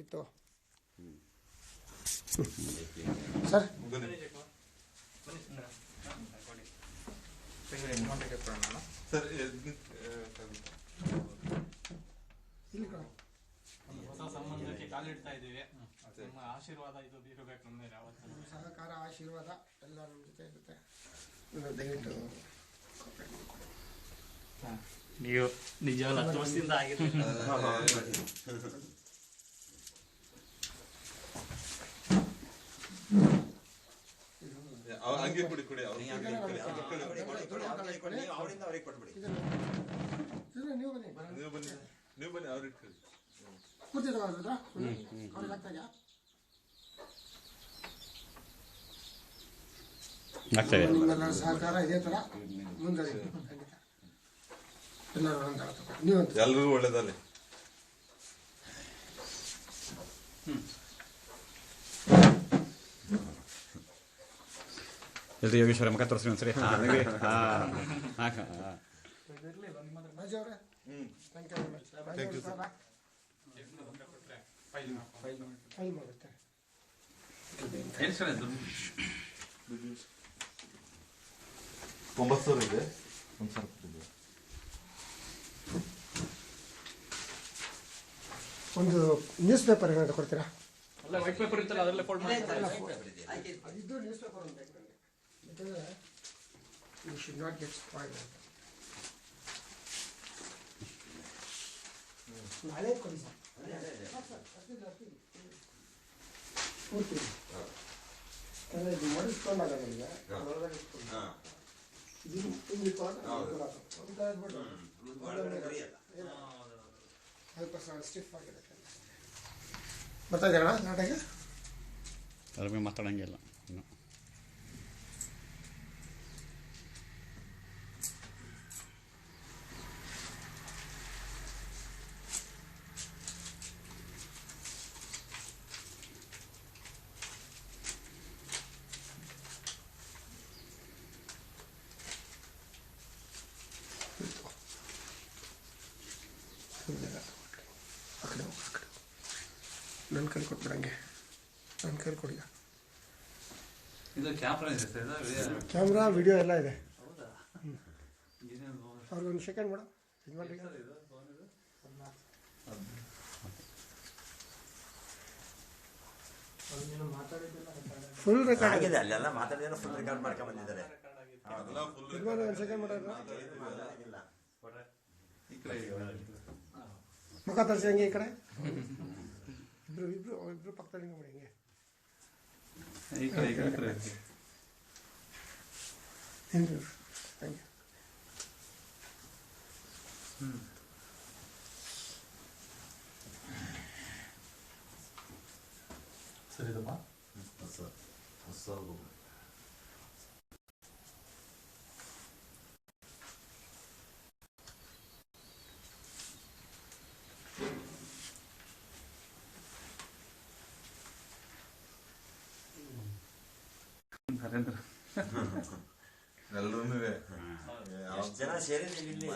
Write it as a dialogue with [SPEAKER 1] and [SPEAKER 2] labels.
[SPEAKER 1] ಇತ್ತು sir
[SPEAKER 2] sir
[SPEAKER 3] ಹೊಸ ಸಂಬಂಧಕ್ಕೆ ಕಾಲಿಡ್ತಾ ಇದ್ದೀವಿ. ನಿಮ್ಮ ಆಶೀರ್ವಾದ ಇದು ಇರಬೇಕು ನಮ್ಮ ಮೇಲೆ ಯಾವತ್ತೂ.
[SPEAKER 1] ಸಹಕಾರ ಆಶೀರ್ವಾದ ಎಲ್ಲ ನಮ್ಮ ಜೊತೆ ಇರುತ್ತೆ. ದಯವಿಟ್ಟು
[SPEAKER 3] ನೀವು ನಿಜವಾಗ್ಲೂ 10 ವರ್ಷದಿಂದ ಆಗಿದೆ.
[SPEAKER 2] ಹಂಗೆ ಕುಡಿ ಕುಡಿ ನೀವು ಬನ್ನಿ ಅವ್ರು ಇಟ್ಕೊಳ್ಳಿ.
[SPEAKER 1] ನಿಮ್ಮೆಲ್ಲರ ಸಹಕಾರ ಇದೇ ತರ ಮುಂದೆ ಎಲ್ಲರೂ
[SPEAKER 2] ಎಲ್ರಿಗೂ ಒಳ್ಳೇದಲ್ಲಿ.
[SPEAKER 4] ಎಲ್ರಿ ಯೋಗೇಶ್ವರ ಮಕ್ಕ ತೋರಿಸ್ರಿ ಒಂದ್ಸರಿ.
[SPEAKER 2] ಇದೆ
[SPEAKER 1] ಒಂದು ನ್ಯೂಸ್ ಪೇಪರ್ ಏನಾದ್ರು ಕೊಡ್ತೀರಾ?
[SPEAKER 3] ಅಲ್ಲ ವೈಟ್ ಪೇಪರ್ ಇತ್ತಲ್ಲ ಅದರಲ್ಲೇ ಫೋಲ್ಡ್ ಮಾಡಿ.
[SPEAKER 1] ಇದು ನ್ಯೂಸ್ ಪೇಪರ್ ಅಂತ ಯಾಕಂದ್ರೆ you should not get spoil ಅಂತ. ನಾಳೆ ಕೊಡಿ ಸರ್. ಇದು ಮಾಡಿಸ್ಕೊಂಡಾಗ ನನಗೆ ಸ್ಟಿಫ್ ಆಗಿದೆ. ಬರ್ತಾ ಇದ್ದೀರಣ್ಣ ನಾಟಕ?
[SPEAKER 4] ಅದ್ರ ಮೇಲೆ ಮಾತಾಡಂಗಿಲ್ಲ ಇನ್ನು.
[SPEAKER 1] ನನ್ನ ಕೈ ಕೊಟ್ಬಿಡಂಗೆ, ನನ್ನ ಕೈ ಕೊಡಿ.
[SPEAKER 3] ಇದು ಕ್ಯಾಮ್ರಾ ಇದೆ ಸರ್,
[SPEAKER 1] ಕ್ಯಾಮ್ರಾ ವಿಡಿಯೋ ಎಲ್ಲ ಇದೆ. ಅವ್ರಿಗೊಂದು ಸೆಕೆಂಡ್ ಮೇಡಮ್ ಇದು ಮಾಡಿ. ಫುಲ್ ರೆಕಾರ್ಡ್ ಆಗಿದೆ,
[SPEAKER 5] ಅಲ್ಲೆಲ್ಲ ಮಾತಾಡಿದ್ರೆ ಫುಲ್ ರೆಕಾರ್ಡ್ ಮಾಡ್ಕೊಂಡು ಬಂದಿದ್ದಾರೆ.
[SPEAKER 1] ಒಂದು ಸೆಕೆಂಡ್ ಮಾಡೋದು. ಮುಖ ತರಿಸಿ ಹಂಗೆ ಈ ಕಡೆ ಇಬ್ರು ಪಕ್ಕದಲ್ಲಿ ಮಾಡಿ ಹಿಂಗೆ. Thank you.
[SPEAKER 3] ಸರಿದಮ್ಮ.
[SPEAKER 2] ಎಲ್ರೂ
[SPEAKER 5] ಎಷ್ಟು ಜನ ಸೇರಿದ್ದೀವಿ ಇಲ್ಲಿ.